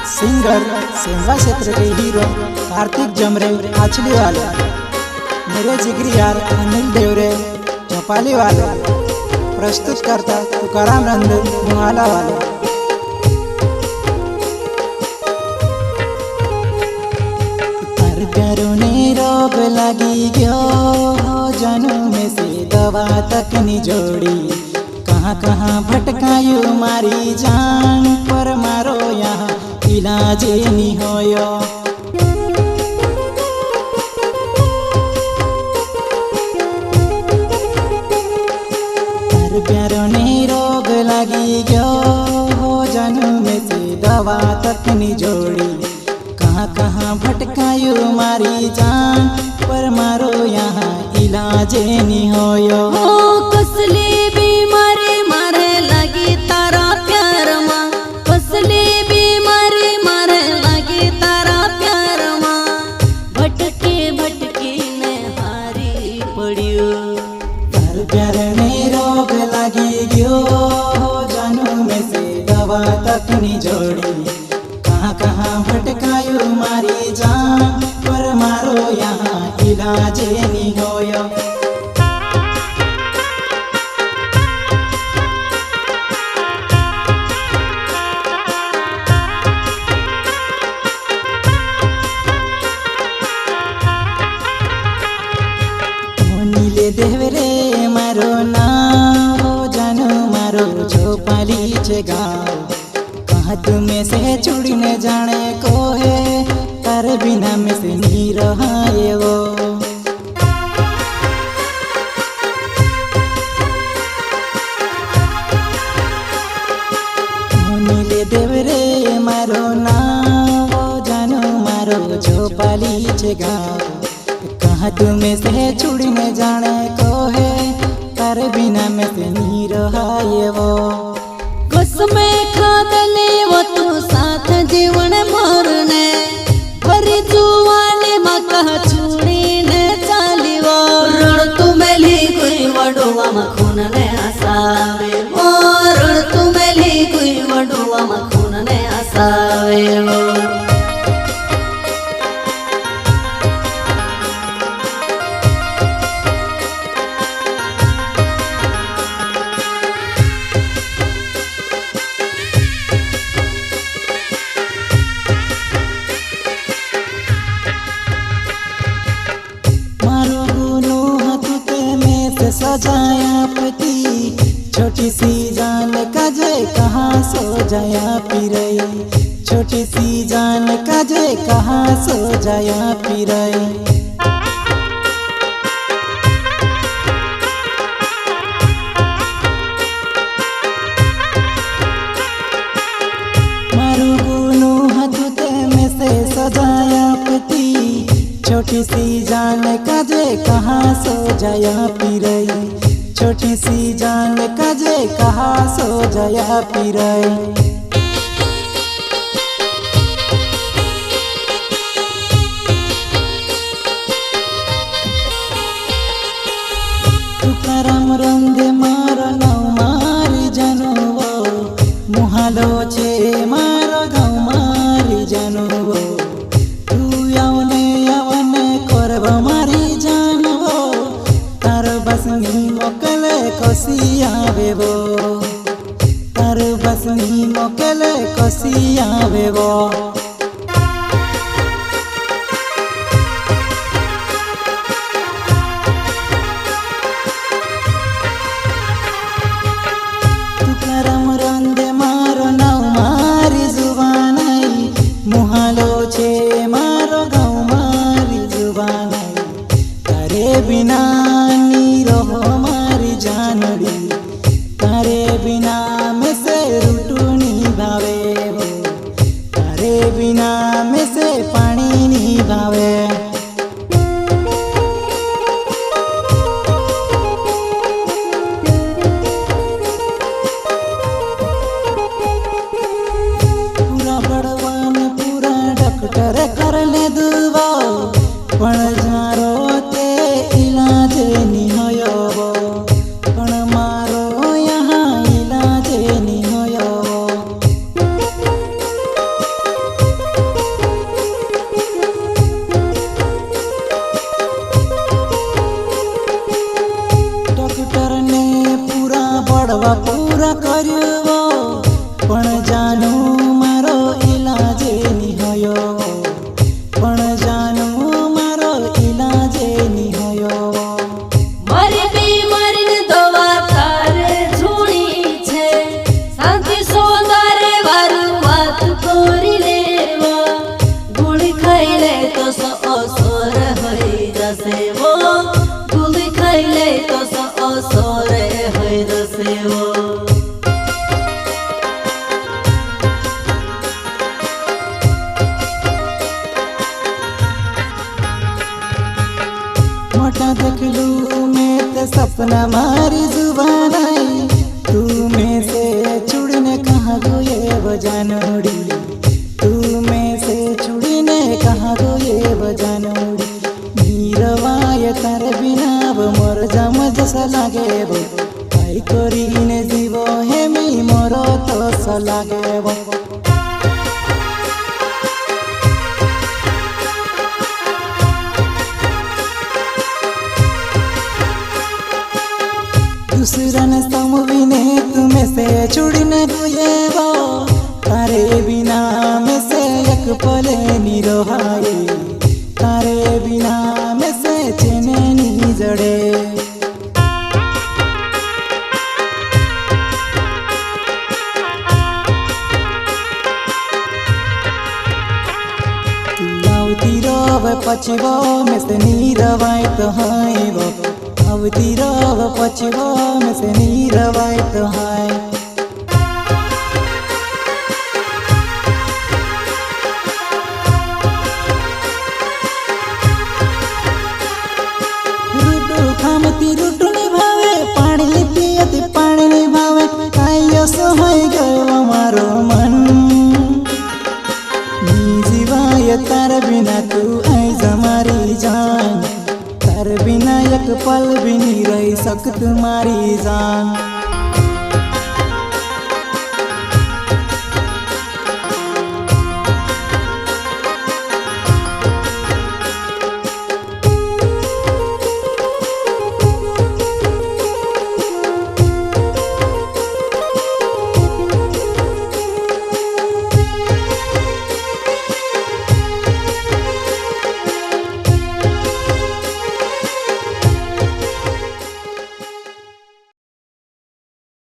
Singer सेवा क्षेत्र के हीरो कार्तिक जमरे आचली वाले, मेरे जिगरी यार अनिल देवरे चौपाली वाले, प्रस्तुत करता तुकाराम रंधन मुहाला वाले। तार प्यारों ने रोग लगी गयो जानू में से दवा तक नहीं जोड़ी, कहाँ कहाँ भटकायु मारी जान पर मारो यहाँ इलाज नहीं होयो। तार प्यारों ने रोग लगी गयो जानू में से दवा तक नहीं जोड़ी, कहाँ कहाँ भटकायु मारी जान पर मारो यहाँ इलाज नहीं होयो। कसली बीमारी मारे लगी तारा प्यार माँ, कसली बीमारी मारे लगी तारा प्यार माँ, भटके भटके ने हारी पड़ियो। तार प्यार ने रोग लगी गयो जानू में से दवा तक नहीं जोड़ी, कहाँ कहाँ भटकायु मारी जान पर मारो यहाँ इलाज नहीं होयो। नीले देवरे मारो नाम जानू मारो चौपाली छे गाँव, कहाँ तुम्हें से छुड़ी न जाने को है तार बिना में से नहीं रहाए वो। नीले देवरे मारो नाम जानू मारो चौपाली छे गाँव, कहाँ तुम्हें से छुड़ी न जाने को है तार बिना में से नहीं रहाए वो। कसमे खादले वो तू साथ जीवन मोरने, भरी जुवाने मका छुड़ी ने चाली वो। रण तू मेली कोई वडुआ मखून ने आसावे वो, रण तू मेली कोई वडुआ मखून ने आसावे वो। सजाया पति छोटी सी जान काजे कहाँ सो जाया पिरई, छोटी सी जान काजे कहाँ सो जाया पिरई। मारू गुनु हथुते में से सजाया पति छोटी सी जान काजे कहाँ सो जाया पिरई, छोटी सी जान काजे कहाँ सो जाया पिरई। तुकाराम रंधे मारो नौ मारी जानू वो, मुहालो छे मारो गाँव मारी जानू वो। मारी जानवो तार बसनी मोकले कोसी आवे वो, तार बसनी मोकले कोसी आवे वो। तुकाराम रंधे मारो नाव मारी जुबान आई, मुहालो छे मारो गाँव मारी जुबान आई। तारे बिना नी रहो मारी जानड़ी, तारे बिना में से रूटू नी भावे वो, तारे बिना में से पानी नी भावे। पूरा बड़वान पूरा डॉक्टर कर ले दुआ, पण जारो ते इलाज नहीं होयो वो, पण मारो यहाँ इलाज नहीं होयो। જાનું મારો ઈલાજે ની હોયો પણ જાનું મારો ઈલાજે ની હોયો મારી બીમારીને દવા તારે જોડી છે શાંતિ સોદારે વારું વાત કરી લેવા ગોળી ખાઈ લે તો અસર હોઈ જશે વો ગોળી ખાઈ લે તો અસર હોઈ જશે વો मोटा देख लूं मैं ते सपना मारी जुबान आई तू में से छुड़ने कहाँ गो ये बजानोड़ी तू में से छुड़ने कहाँ गो ये बजानोड़ी नीरवाय तार बिना वो मोर जम जैसा लागे वो आई कोरी ने जीवो है मी मोरो तो सा लागे वो दूसरा ने समझने तुम्हें से छुड़ने गुए वो तारे बिना में से एक पले नी रोहाए तारे बिना में से चेने नी जड़े तू आवती रोव पछिवो में से नी रवाय तो हाय वो आवती रोव पछिवो में से नी रवाय तो हाय रूटू खामती रूटू निभावे पाणी पियती पाणी निभावे कायो सोहाय गयो मारो मन नी जीवाय तार बिना तू आई जमारी जान तार बिना एक पल भी नहीं रही सकत मारी जान।